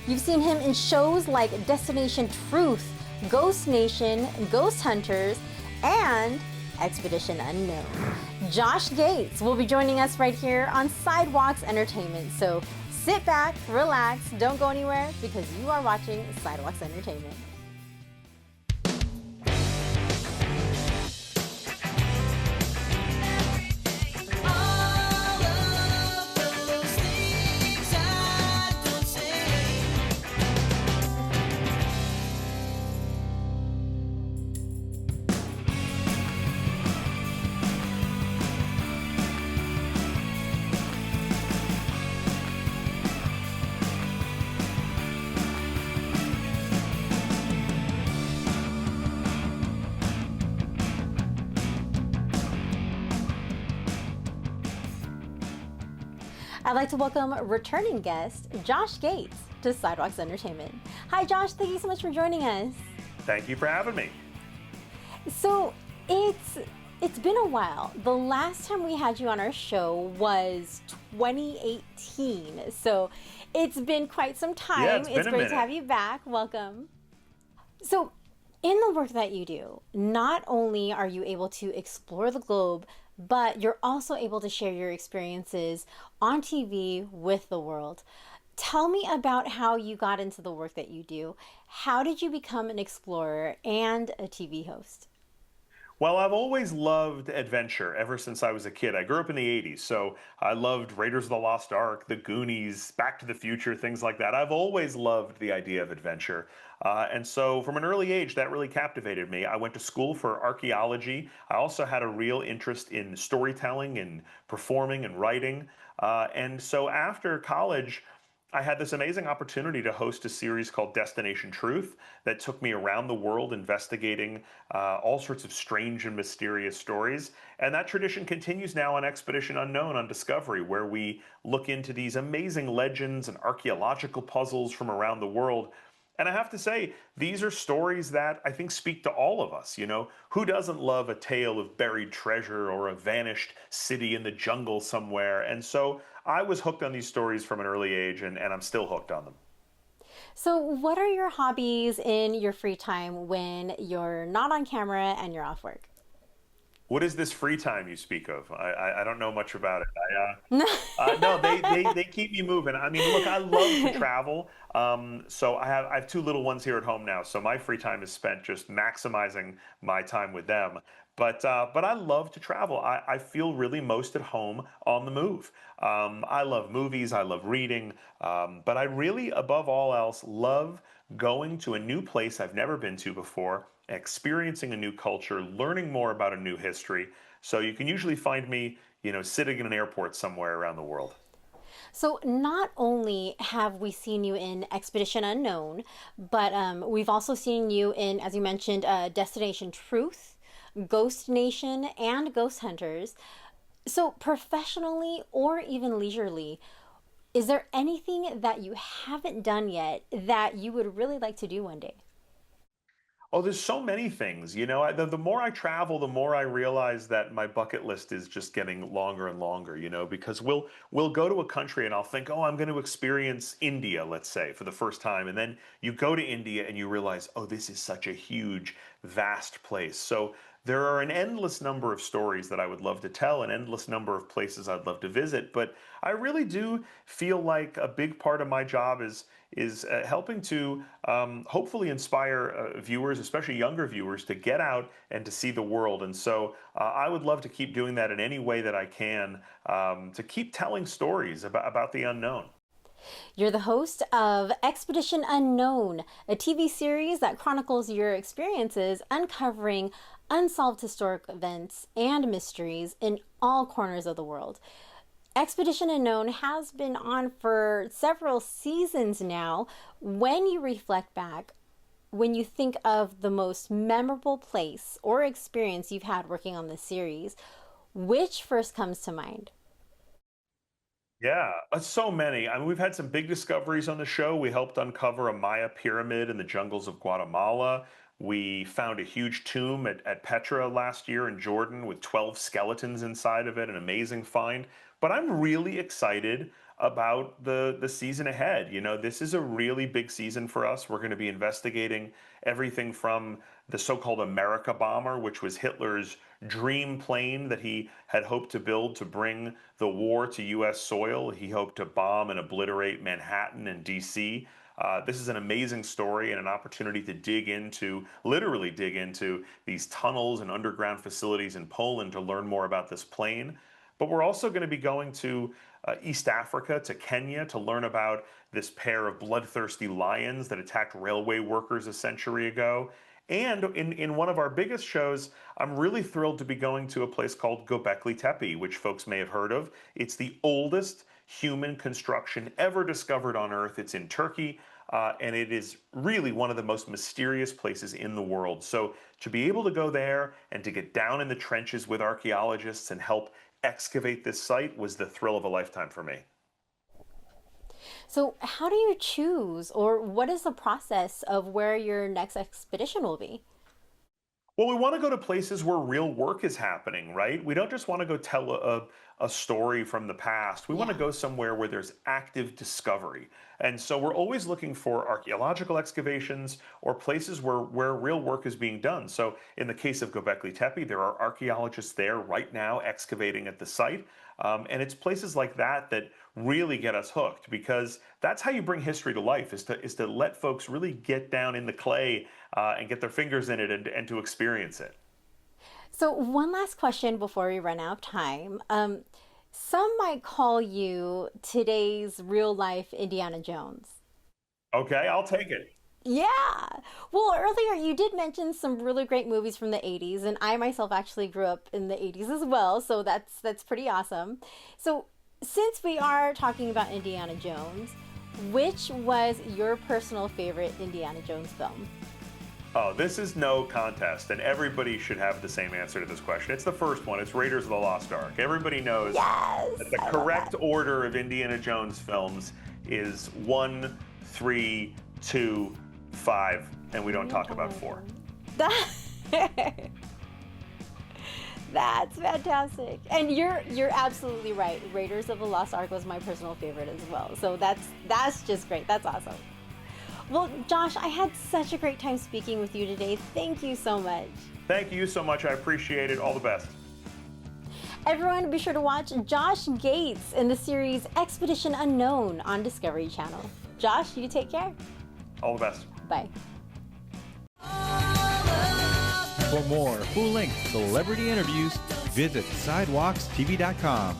You've seen him in shows like Destination Truth, Ghost Nation, Ghost Hunters, and Expedition Unknown. Josh Gates will be joining us right here on Sidewalks Entertainment. So sit back, relax, don't go anywhere because you are watching Sidewalks Entertainment. I'd like to welcome returning guest, Josh Gates, to Sidewalks Entertainment. Hi, Josh. Thank you so much for joining us. Thank you for having me. So it's been a while. The last time we had you on our show was 2018. So it's been quite some time. Yeah, it's been a great minute. to have you back. Welcome. So in the work that you do, not only are you able to explore the globe, but you're also able to share your experiences on TV with the world. Tell me about how you got into the work that you do. How did you become an explorer and a TV host? Well, I've always loved adventure ever since I was a kid. I grew up in the 80s, so I loved Raiders of the Lost Ark, The Goonies, Back to the Future, things like that. I've always loved the idea of adventure. And so from an early age, that really captivated me. I went to school for archaeology. I also had a real interest in storytelling and performing and writing. And so after college, I had this amazing opportunity to host a series called Destination Truth that took me around the world investigating all sorts of strange and mysterious stories. And that tradition continues now on Expedition Unknown on Discovery, where we look into these amazing legends and archaeological puzzles from around the world. And I have to say, these are stories that I think speak to all of us. You know, who doesn't love a tale of buried treasure or a vanished city in the jungle somewhere? And so I was hooked on these stories from an early age, and I'm still hooked on them. So what are your hobbies in your free time when you're not on camera and you're off work? What is this free time you speak of? I don't know much about it. No, they keep me moving. I mean, look, I love to travel. So I have two little ones here at home now. So my free time is spent just maximizing my time with them. But I love to travel. I feel really most at home on the move. I love movies. I love reading. But I really, above all else, love going to a new place I've never been to before, experiencing a new culture, learning more about a new history. So you can usually find me, sitting in an airport somewhere around the world. So not only have we seen you in Expedition Unknown, but we've also seen you in, as you mentioned, Destination Truth, Ghost Nation, and Ghost Hunters. So professionally or even leisurely, is there anything that you haven't done yet that you would really like to do one day? Oh, there's so many things. The more I travel, the more I realize that my bucket list is just getting longer and longer, because we'll go to a country and I'll think, oh, I'm going to experience India, let's say, for the first time. And then you go to India and you realize, oh, this is such a huge, vast place. So there are an endless number of stories that I would love to tell, an endless number of places I'd love to visit. But I really do feel like a big part of my job is helping to hopefully inspire viewers, especially younger viewers, to get out and to see the world. And so I would love to keep doing that in any way that I can, to keep telling stories about the unknown. You're the host of Expedition Unknown, a TV series that chronicles your experiences uncovering unsolved historic events and mysteries in all corners of the world. Expedition Unknown has been on for several seasons now. When you reflect back, when you think of the most memorable place or experience you've had working on this series, which first comes to mind? Yeah, so many. I mean, we've had some big discoveries on the show. We helped uncover a Maya pyramid in the jungles of Guatemala. We found a huge tomb at Petra last year in Jordan with 12 skeletons inside of it, an amazing find. But I'm really excited about the season ahead. You know, this is a really big season for us. We're going to be investigating everything from the so-called America bomber, which was Hitler's dream plane that he had hoped to build to bring the war to U.S. soil. He hoped to bomb and obliterate Manhattan and D.C. This is an amazing story and an opportunity to dig into, literally dig into, these tunnels and underground facilities in Poland to learn more about this plane. But we're also going to be going to East Africa, to Kenya, to learn about this pair of bloodthirsty lions that attacked railway workers a century ago. And in one of our biggest shows, I'm really thrilled to be going to a place called Göbekli Tepe, which folks may have heard of. It's the oldest human construction ever discovered on Earth. It's in Turkey, and it is really one of the most mysterious places in the world. So to be able to go there and to get down in the trenches with archaeologists and help excavate this site was the thrill of a lifetime for me. So, how do you choose, or what is the process of where your next expedition will be? Well, we want to go to places where real work is happening, right? We don't just want to go tell a story from the past. We want to Yeah. go somewhere where there's active discovery. And so we're always looking for archaeological excavations or places where real work is being done. So in the case of Göbekli Tepe, there are archaeologists there right now excavating at the site. And it's places like that that really get us hooked, because that's how you bring history to life, is to let folks really get down in the clay and get their fingers in it and to experience it. So, one last question before we run out of time. Some might call you today's real life Indiana Jones. Okay, I'll take it. Yeah. Well, earlier you did mention some really great movies from the 80s, and I myself actually grew up in the 80s as well, so that's pretty awesome. So, since we are talking about Indiana Jones, which was your personal favorite Indiana Jones film? Oh, this is no contest, and everybody should have the same answer to this question. It's the first one. It's Raiders of the Lost Ark. Everybody knows Yes, that the I love that. correct order of Indiana Jones films is 1, 3, 2, 5, and we don't talk about 4. That, that's fantastic. And you're absolutely right. Raiders of the Lost Ark was my personal favorite as well. So that's just great. That's awesome. Well, Josh, I had such a great time speaking with you today. Thank you so much. Thank you so much. I appreciate it. All the best. Everyone, be sure to watch Josh Gates in the series Expedition Unknown on Discovery Channel. Josh, you take care. All the best. Bye. For more full-length celebrity interviews, visit sidewalkstv.com.